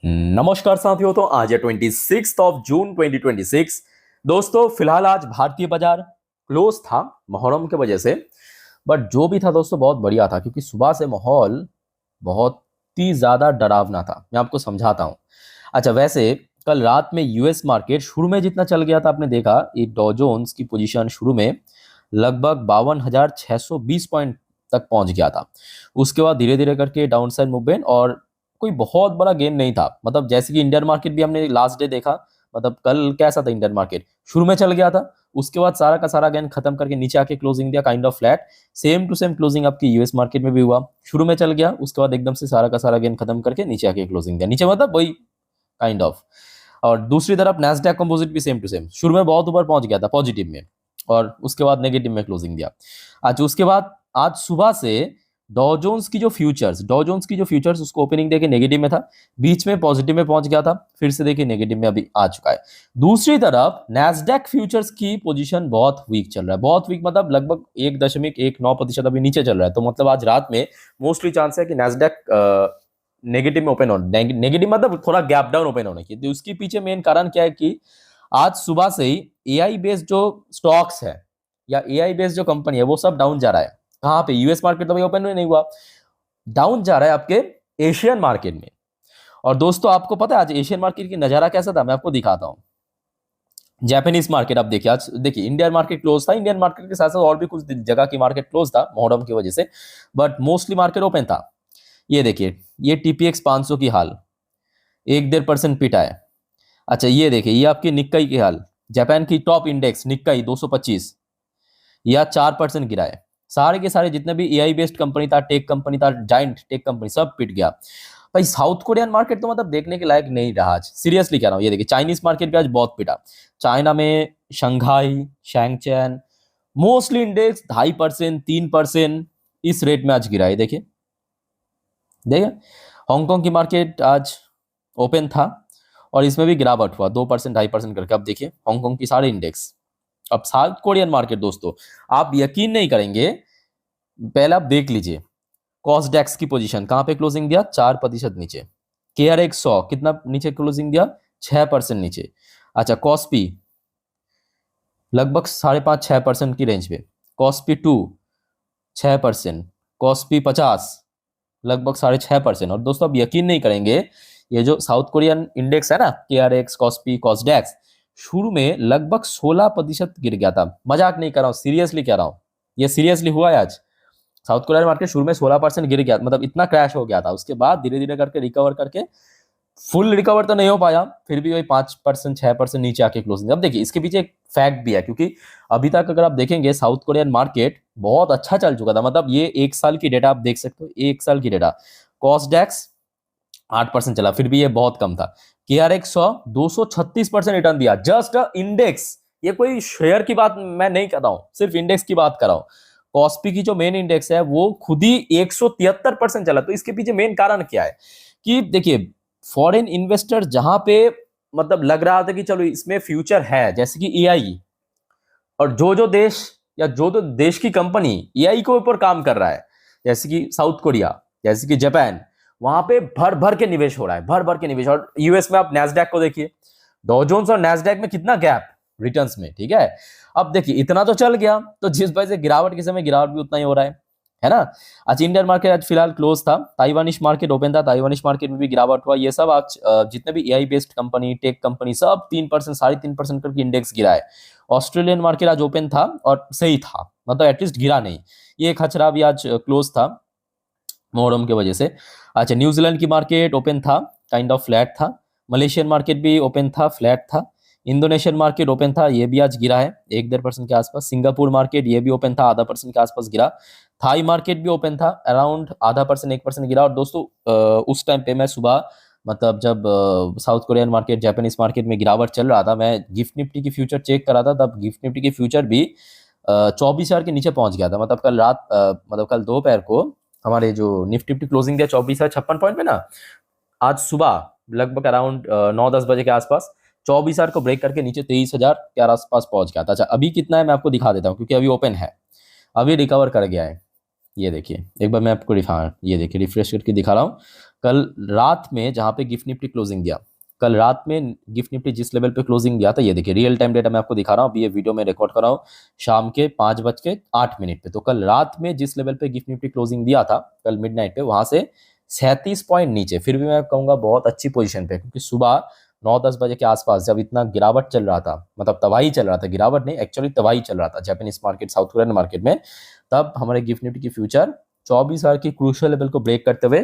नमस्कार साथियों। तो आज है 26 जून 2026। दोस्तों फिलहाल आज भारतीय बाजार क्लोज था मुहर्रम के वजह से। बट जो भी था दोस्तों बहुत बढ़िया था, क्योंकि सुबह से माहौल बहुत ही ज्यादा डरावना था। मैं आपको समझाता हूँ। अच्छा, वैसे कल रात में यूएस मार्केट शुरू में जितना चल गया था, आपने देखा ये डॉ जोन्स की पोजीशन शुरू में लगभग 52,620 पॉइंट तक पहुंच गया था। उसके बाद धीरे धीरे करके डाउन साइड मूवमेंट, और कोई बहुत बड़ा गेन नहीं था। मतलब जैसे कि इंडियन मार्केट भी हमने लास्ट डे देखा, मतलब कल कैसा था इंडियन मार्केट, शुरू में चल गया था, उसके बाद सारा का सारा गेन खत्म करके नीचे आके क्लोजिंग दिया kind of flat. Same to same closing आपकी यूएस मार्केट में भी हुआ। शुरू में चल गया, उसके बाद एकदम से सारा का सारा गेन खत्म करके नीचे आके क्लोजिंग दिया। नीचे मतलब वही काइंड ऑफ। और दूसरी तरफ नैस्डैक कंपोजिट भी सेम टू सेम, शुरू में बहुत ऊपर पहुंच गया था पॉजिटिव में, और उसके बाद नेगेटिव में क्लोजिंग दिया। आज उसके बाद आज सुबह से डॉ जोन्स की जो फ्यूचर्स उसको ओपनिंग देके नेगेटिव में था, बीच में पॉजिटिव में पहुंच गया था, फिर से देखिए नेगेटिव में अभी आ चुका है। दूसरी तरफ नैस्डैक फ्यूचर्स की पोजीशन बहुत वीक चल रहा है। बहुत वीक मतलब लगभग 1.19% अभी नीचे चल रहा है। तो मतलब आज रात में मोस्टली चांस है कि नैस्डैक नेगेटिव में ओपन होने, नेगेटिव मतलब थोड़ा गैप डाउन ओपन होने की। तो उसके पीछे मेन कारण क्या है कि आज सुबह से ही एआई बेस्ड जो स्टॉक्स है या एआई बेस्ड जो कंपनी है वो सब डाउन जा रहा है। कहाँ पे? यूएस मार्केट तो भाई ओपन नहीं हुआ, डाउन जा रहा है आपके एशियन मार्केट में। और दोस्तों आपको पता है आज एशियन मार्केट की नजारा कैसा था, मैं आपको दिखाता हूँ। जापानीज मार्केट आप देखिए, आज देखिए इंडियन मार्केट क्लोज था। इंडियन मार्केट के साथ साथ और भी कुछ जगह की मार्केट क्लोज था मोहर्रम की वजह से, बट मोस्टली मार्केट ओपन था। ये देखिए, ये टीपीएक्स 500 की हाल 1.5% पिटा है। अच्छा ये देखिए, ये आपकी निक्काई की हाल, जापान की टॉप इंडेक्स निक्काई 225, या 4% गिरा है। सारे के सारे जितने भी एआई बेस्ड कंपनी था, टेक कंपनी था, जाइंट टेक कंपनी, सब पिट गया भाई। साउथ कोरियन मार्केट तो मतलब देखने के लायक नहीं रहा आज, सीरियसली कह रहा हूँ। ये देखिए चाइनीज मार्केट भी आज बहुत पिटा। चाइना में शंघाई, शैंगचैन, मोस्टली इंडेक्स 2.5%, 3% इस रेट में आज गिरा है। देखिए देखिए, हांगकांग की मार्केट आज ओपन था और इसमें भी गिरावट हुआ 2%, 2.5% करके। अब देखिए हांगकांग की सारे इंडेक्स। अब साउथ कोरियन मार्केट दोस्तों आप यकीन नहीं करेंगे, पहले आप देख लीजिए कॉस्डेक्स की पोजीशन कहां पे क्लोजिंग दिया, 4% नीचे। केआरएक्स 100 कितना नीचे क्लोजिंग दिया, 6% नीचे। अच्छा कॉस्पी लगभग 5.5-6% की रेंज पे। कॉस्पी 2 6%। कॉस्पी 50 लगभग 6.5%। और दोस्तों आप यकीन नहीं करेंगे, ये जो साउथ कोरियन इंडेक्स है ना, केआरएक्स, कॉस्पी, कॉस्डेक्स, शुरू में लगभग 16% गिर गया था। मजाक नहीं कर रहा हूँ, सीरियसली कह रहा हूँ, ये सीरियसली हुआ है आज। साउथ कोरिया मार्केट शुरू में 16% गिर गया, मतलब इतना क्रैश हो गया था। उसके बाद धीरे धीरे करके रिकवर करके, फुल रिकवर तो नहीं हो पाया, फिर भी वही 5% 6% नीचे आके क्लोजिंग। अब देखिए इसके पीछे एक फैक्ट भी है, क्योंकि अभी तक अगर आप देखेंगे साउथ कोरियन मार्केट बहुत अच्छा चल चुका था। मतलब ये 1 साल की डेटा आप देख सकते हो, 1 साल की डेटा। कॉस्डेक्स 8% चला, फिर भी ये बहुत कम था। केआरएक्स 100 236% रिटर्न दिया, जस्ट इंडेक्स। ये कोई शेयर की बात मैं नहीं कर रहा हूं, सिर्फ इंडेक्स की बात कर रहा हूं। कॉस्पी की जो मेन इंडेक्स है वो खुद ही 173% चला। तो इसके पीछे मेन कारण क्या है कि देखिए, फॉरेन इन्वेस्टर जहां पे मतलब लग रहा था कि चलो इसमें फ्यूचर है, जैसे कि एआई, और जो देश या जो देश की कंपनी एआई के ऊपर काम कर रहा है, जैसे कि साउथ कोरिया, जैसे कि जापान, वहां पे भर भर के निवेश हो रहा है, भर भर के निवेश। और यूएस में आप नैस्डैक को देखिए, डॉ जोन्स और नैस्डैक में कितना गैप रिटर्न्स में, ठीक है। अब देखिए इतना तो चल गया, तो जिस वजह से गिरावट के समय गिरावट भी उतना ही हो रहा है ना। आज इंडियन मार्केट आज फिलहाल क्लोज था। ताइवानिश मार्केट ओपन था, ताइवानिश मार्केट में भी गिरावट हुआ। ये सब आज जितने भी AI based company, tech company, सब 3%, 3.5% करके इंडेक्स गिरा है। ऑस्ट्रेलियन मार्केट आज ओपन था और सही था, मतलब एटलीस्ट गिरा नहीं। ये खचरा भी आज क्लोज था मोहर्रम की वजह से। अच्छा न्यूजीलैंड की मार्केट ओपन था, काइंड ऑफ फ्लैट था। मलेशियन मार्केट भी ओपन था, फ्लैट था। इंडोनेशियन मार्केट ओपन था, ये भी आज गिरा है 1-1.5% के आसपास। सिंगापुर मार्केट ये भी ओपन था, 0.5% के आसपास गिरा। थाई मार्केट भी ओपन था, अराउंड 0.5%, 1% गिरा। और दोस्तों उस टाइम पे मैं सुबह, मतलब जब south Korean market, Japanese market में गिरावट चल रहा था, मैं गिफ्ट निफ्टी की फ्यूचर चेक कर रहा था, तब गिफ्ट निफ्टी की फ्यूचर भी 24,000 के नीचे पहुंच गया था। मतलब कल रात मतलब कल दोपहर को हमारे जो निफ्टी क्लोजिंग दिया 24,056 पॉइंट पे ना, आज सुबह लगभग अराउंड 9-10 बजे के आसपास 24,000 को ब्रेक करके नीचे 23,000 के आसपास पहुंच गया था। अच्छा अभी कितना है मैं आपको दिखा देता हूँ, क्योंकि अभी ओपन है, अभी रिकवर कर गया है। ये देखिए एक बार मैं आपको ये देखिए रिफ्रेश करके दिखा रहा हूँ। कल रात में जहां पे गिफ्ट निफ्टी क्लोजिंग दिया, कल रात में गिफ्ट निफ्टी जिस लेवल पे क्लोजिंग दिया था, ये देखिए रियल टाइम डेटा मैं आपको दिखा रहा हूँ, अभी ये वीडियो में रिकॉर्ड कर रहा हूँ शाम के 5:08 पे। तो कल रात में जिस लेवल पे गिफ्ट निफ्टी क्लोजिंग दिया था कल मिडनाइट पे, वहां से 37 पॉइंट नीचे, फिर भी मैं कहूंगा बहुत अच्छी पोजीशन पे, क्योंकि सुबह 9-10 बजे के आसपास जब इतना गिरावट चल रहा था, मतलब तबाही चल रहा था, गिरावट नहीं एक्चुअली तबाही चल रहा था Japanese market, south Korean market में, तब हमारे गिफ्ट निफ्टी की फ्यूचर 24 आवर की क्रूशियल लेवल को ब्रेक करते हुए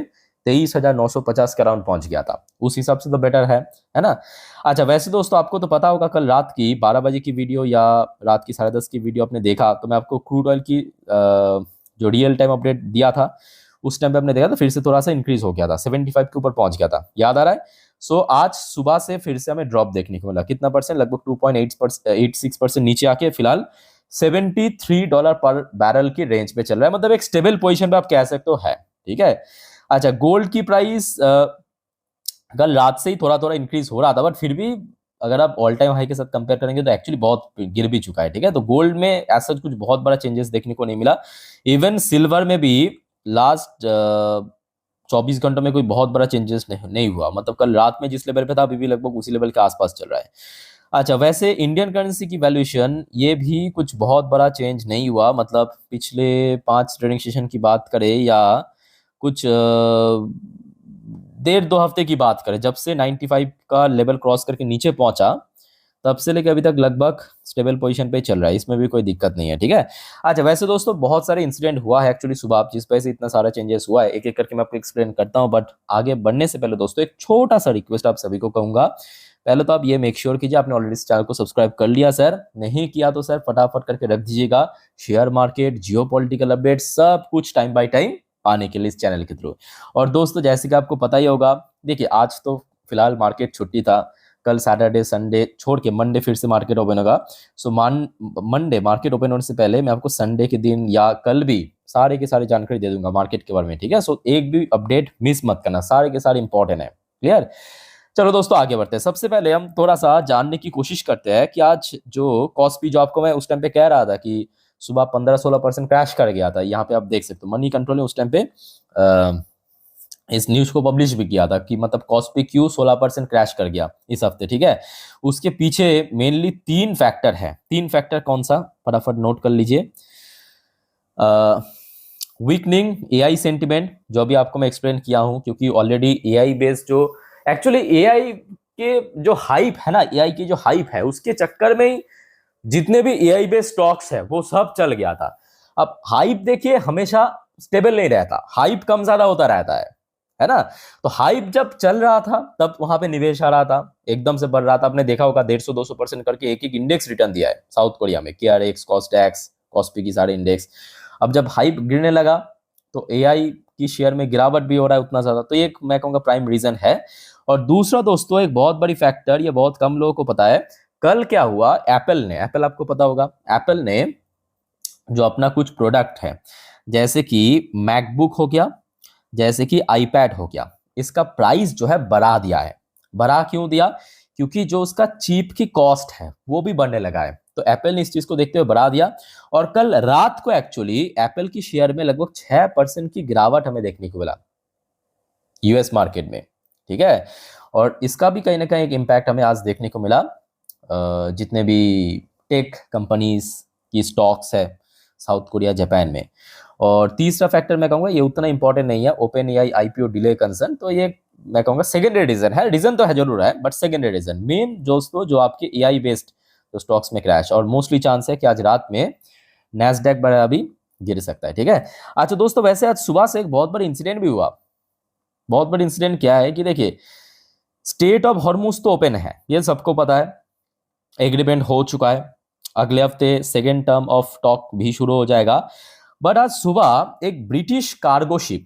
23,950 के अराउंड पहुंच गया था। उस हिसाब से तो बेटर है ना। अच्छा, वैसे दोस्तों आपको तो पता होगा कल रात की 12 बजे की वीडियो या रात की 10:30 की वीडियो आपने देखा, तो मैं आपको क्रूड ऑयल की जो रियल टाइम अपडेट दिया था उस टाइम पे आपने देखा था, फिर से थोड़ा सा इंक्रीज हो गया था, 75 के ऊपर पहुंच गया था, याद आ रहा है। सो आज सुबह से फिर से हमें ड्रॉप देखने को मिला, कितना परसेंट, लगभग 2.86% नीचे आके फिलहाल $73 पर बैरल की रेंज पे चल रहा है, मतलब एक स्टेबल पोजीशन पे आप कह सकते हो है, ठीक है। अच्छा, गोल्ड की प्राइस कल रात से ही थोड़ा थोड़ा इंक्रीज हो रहा था, बट फिर भी अगर आप ऑल टाइम हाई के साथ कंपेयर करेंगे तो एक्चुअली बहुत गिर भी चुका है, ठीक है। तो गोल्ड में ऐसा कुछ बहुत बड़ा चेंजेस देखने को नहीं मिला। इवन सिल्वर में भी लास्ट 24 घंटों में कोई बहुत बड़ा चेंजेस नहीं हुआ, मतलब कल रात में जिस लेवल पे था अभी भी लगभग उसी लेवल के आसपास चल रहा है। अच्छा, वैसे इंडियन करेंसी की वैल्यूएशन ये भी कुछ बहुत बड़ा चेंज नहीं हुआ, मतलब पिछले 5 ट्रेडिंग सेशन की बात करें या कुछ 1.5-2 हफ्ते की बात करें, जब से 95 का लेवल क्रॉस करके नीचे पहुंचा तब से लेकर अभी तक लगभग स्टेबल पोजीशन पे चल रहा है, इसमें भी कोई दिक्कत नहीं है, ठीक है। अच्छा, वैसे दोस्तों बहुत सारे इंसिडेंट हुआ है एक्चुअली सुबह, जिस वजह से इतना सारा चेंजेस हुआ है, एक एक करके मैं आपको एक्सप्लेन करता हूं, बट आगे बढ़ने से पहले दोस्तों एक छोटा सा रिक्वेस्ट आप सभी को कहूंगा। पहले तो आप ये मेक श्योर कीजिए आपने ऑलरेडी इस चैनल को सब्सक्राइब कर लिया, सर नहीं किया तो सर फटाफट करके रख दीजिएगा, शेयर मार्केट, जियो पॉलिटिकल अपडेट सब कुछ टाइम बाय टाइम पाने के लिए इस चैनल के थ्रू। और दोस्तों जैसे कि आपको पता ही होगा, देखिए आज तो फिलहाल मार्केट छुट्टी था, कल सैटरडे संडे छोड़ के मंडे फिर से मार्केट ओपन होगा। सो मंडे मार्केट ओपन होने से पहले मैं आपको संडे के दिन या कल भी सारे के सारे जानकारी दे दूंगा मार्केट के बारे में, ठीक है। सो एक भी अपडेट मिस मत करना, सारे के सारे इंपॉर्टेंट है, क्लियर। चलो दोस्तों आगे बढ़ते हैं। सबसे पहले हम थोड़ा सा जानने की कोशिश करते हैं कि आज जो कॉस्पी, जो आपको मैं उस टाइम पे कह रहा था कि सुबह 15-16% क्रैश कर गया था, यहाँ पे आप देख सकते हो मनी कंट्रोल ने उस टाइम पे इस न्यूज को पब्लिश भी किया था कि मतलब कॉस्पी क्यों 16% क्रैश कर गया इस हफ्ते, ठीक है। उसके पीछे मेनली 3 फैक्टर है। 3 फैक्टर कौन सा, फटाफट नोट कर लीजिए। वीकनिंग एआई सेंटिमेंट, जो अभी आपको मैं एक्सप्लेन किया हूं, क्योंकि ऑलरेडी एआई बेस्ड जो एक्चुअली एआई के जो हाइप है ना, एआई की जो हाइप है उसके चक्कर में ही जितने भी एआई बेस्ड स्टॉक्स है वो सब चल गया था। अब हाइप देखिए हमेशा स्टेबल नहीं रहता, हाइप कम ज्यादा होता रहता है ना। तो हाइप जब चल रहा था तब वहां पे निवेश आ रहा था, एकदम से बढ़ रहा था, आपने देखा होगा 150-200% करके एक एक इंडेक्स रिटर्न दिया है साउथ कोरिया में, KRX, कॉस्टैक्स, कॉस्पी की सारे इंडेक्स। अब जब हाइप गिरने लगा तो एआई की शेयर में गिरावट भी हो रहा है उतना ज्यादा, तो ये मैं कहूंगा प्राइम रीजन है। और दूसरा दोस्तों एक बहुत बड़ी फैक्टर, ये बहुत कम लोगों को पता है, कल क्या हुआ, एप्पल आपको पता होगा, एप्पल ने जो अपना कुछ प्रोडक्ट है जैसे कि मैकबुक हो गया, जैसे कि आईपैड हो गया, इसका प्राइस जो है बढ़ा दिया है। बढ़ा क्यों दिया, क्योंकि जो उसका चिप की कॉस्ट है वो भी बढ़ने लगा है, तो एप्पल ने इस चीज को देखते हुए बढ़ा दिया। और कल रात को एक्चुअली एप्पल की शेयर में लगभग 6% की गिरावट हमें देखने को मिला यूएस मार्केट में, ठीक है। और इसका भी कहीं ना कहीं एक इम्पैक्ट हमें आज देखने को मिला जितने भी टेक कंपनीज की स्टॉक्स है साउथ कोरिया जापान में। और तीसरा फैक्टर मैं कहूंगा ये उतना इंपॉर्टेंट नहीं है, open AI IPO delay concern, तो ये मैं कहूंगा सेकेंडरी रीजन है, रीजन तो है जरूर है बट सेकेंडरी रीजन। मेन दोस्तों जो आपके एआई बेस्ड जो स्टॉक्स में क्रैश, और मोस्टली चांस है कि आज रात में नैस्डैक बड़ा भी गिर सकता है, ठीक है। अच्छा दोस्तों, वैसे आज सुबह से एक बहुत बड़ा इंसिडेंट भी हुआ। बहुत बड़ा इंसिडेंट क्या है कि देखिए, स्टेट ऑफ हॉर्मुज तो ओपन है, ये सबको पता है, एग्रीमेंट हो चुका है, अगले हफ्ते सेकेंड टर्म ऑफ टॉक भी शुरू हो जाएगा। बट आज सुबह एक ब्रिटिश कार्गो शिप,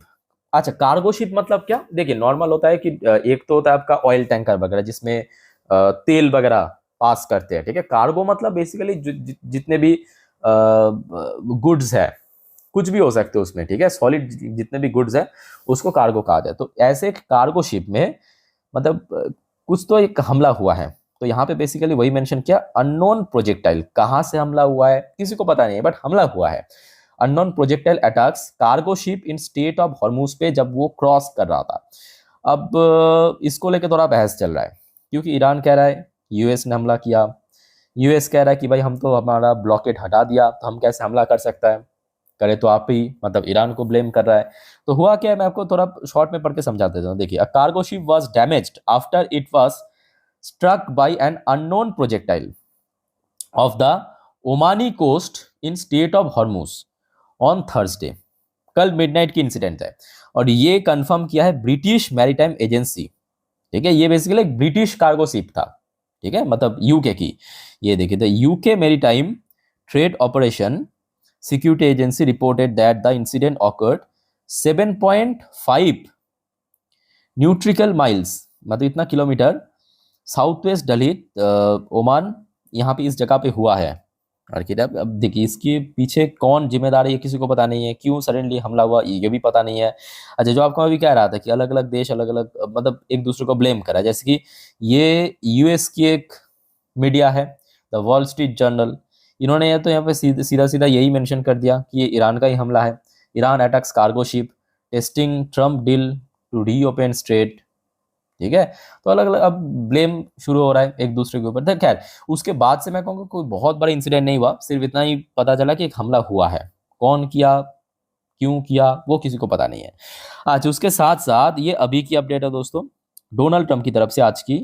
अच्छा कार्गो शिप मतलब क्या, देखिए नॉर्मल होता है कि एक तो होता है आपका ऑयल टैंकर वगैरह जिसमें तेल वगैरह पास करते हैं, ठीक है। कार्गो मतलब बेसिकली जितने भी गुड्स है, कुछ भी हो सकते हैं उसमें, ठीक है, सॉलिड जितने भी गुड्स है उसको कार्गो कहा जाए। तो ऐसे कार्गो शिप में मतलब कुछ तो एक हमला हुआ है, तो यहाँ पे बेसिकली वही मेंशन किया, अननोन प्रोजेक्टाइल, कहाँ से हमला हुआ है किसी को पता नहीं है बट हमला हुआ है। Unknown projectile attacks cargo ship in state of Hormuz पे जब वो क्रॉस कर रहा था। अब इसको लेकर थोड़ा बहस चल रहा है, क्योंकि ईरान कह रहा है यूएस ने हमला किया, यूएस कह रहा है कि भाई हम तो हमारा ब्लॉकेट हटा दिया तो हम कैसे हमला कर सकता है, करे तो आप ही, मतलब ईरान को ब्लेम कर रहा है। तो हुआ क्या है, मैं आपको थोड़ा शॉर्ट में पढ़ के समझा देता हूँ। देखिए, a cargo ship was damaged after it was struck by an unknown projectile off the Omani coast in state of Hormuz on Thursday. कल मिडनाइट की इंसिडेंट है और ये कंफर्म किया है ब्रिटिश मैरीटाइम एजेंसी। ठीक है, ये बेसिकली एक ब्रिटिश कार्गो शिप था, ठीक है, मतलब यूके की। ये देखिए, the UK maritime trade operation security agency reported that the incident occurred 7.5 nautical miles, मतलब इतना किलोमीटर साउथ वेस्ट दिल्ली ओमान, यहाँ पे इस जगह पे हुआ है। और अब देखिए, इसके पीछे कौन जिम्मेदार है ये किसी को पता नहीं है, क्यों सडनली हमला हुआ ये भी पता नहीं है। अच्छा, जो आपको अभी कह रहा था कि अलग अलग देश अलग अलग मतलब एक दूसरे को ब्लेम करा, जैसे कि ये यूएस की एक मीडिया है द वॉल स्ट्रीट जर्नल, इन्होंने तो यहाँ पे सीधा सीधा यही मेंशन कर दिया कि ये ईरान का ही हमला है। Iran attacks cargo ship testing Trump deal to reopen strait. ठीक है, तो अलग अलग अब ब्लेम शुरू हो रहा है एक दूसरे के ऊपर। तो खैर, उसके बाद से मैं कहूँगा कोई बहुत बड़ा इंसिडेंट नहीं हुआ, सिर्फ इतना ही पता चला कि एक हमला हुआ है, कौन किया क्यों किया वो किसी को पता नहीं है। अच्छा, उसके साथ साथ ये अभी की अपडेट है दोस्तों, डोनाल्ड ट्रंप की तरफ से आज की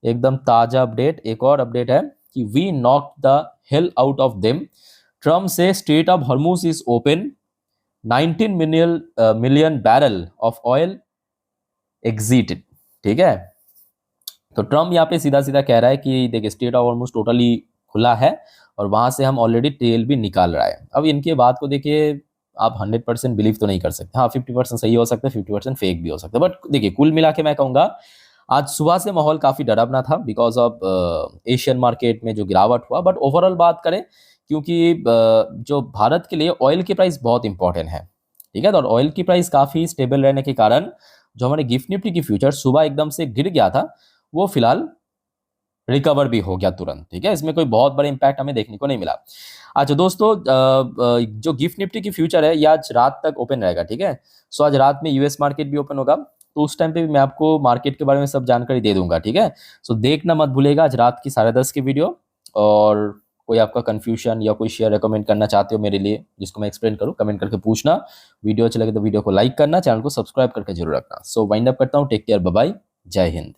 एकदम ताजा अपडेट, एक और अपडेट है कि we knock the hell out of them. Trump से strait of Hormuz is open, 19 million barrel of oil exited. ठीक है, तो ट्रम्प यहाँ पे सीधा सीधा कह रहा है कि देखिए स्ट्रेट ऑफ हॉर्मूज टोटली खुला है और वहां से हम ऑलरेडी तेल भी निकाल रहा है। अब इनके बात को देखिए, आप 100% बिलीव तो नहीं कर सकते, हाँ 50% सही हो सकता है, 50% फेक भी हो सकता है। बट देखिए, कुल मिला के मैं कहूँगा आज सुबह से माहौल काफ़ी डरावना था बिकॉज ऑफ एशियन मार्केट में जो गिरावट हुआ। बट ओवरऑल बात करें, क्योंकि जो भारत के लिए ऑयल की प्राइस बहुत इंपॉर्टेंट है, ठीक है, तो ऑयल की प्राइस काफ़ी स्टेबल रहने के कारण जो हमारे गिफ्ट निफ्टी की फ्यूचर सुबह एकदम से गिर गया था, वो फिलहाल रिकवर भी हो गया तुरंत। ठीक है, इसमें कोई बहुत बड़ा इंपैक्ट हमें देखने को नहीं मिला। अच्छा दोस्तों, जो गिफ्ट निफ्टी की फ्यूचर है ये आज रात तक ओपन रहेगा। ठीक है, सो आज रात में यूएस मार्केट भी ओपन होगा, तो उस टाइम पे भी मैं आपको मार्केट के बारे में सब जानकारी दे दूंगा। ठीक है, सो देखना मत भूलेगा आज रात की 10:30 की वीडियो। और कोई आपका कंफ्यूजन या कोई शेयर रिकमेंड करना चाहते हो मेरे लिए जिसको मैं एक्सप्लेन करूँ, कमेंट करके पूछना। वीडियो अच्छी लगे तो वीडियो को लाइक करना, चैनल को सब्सक्राइब करके जरूर रखना। सो वाइंड अप करता हूँ, टेक केयर, बाय बाय, जय हिंद।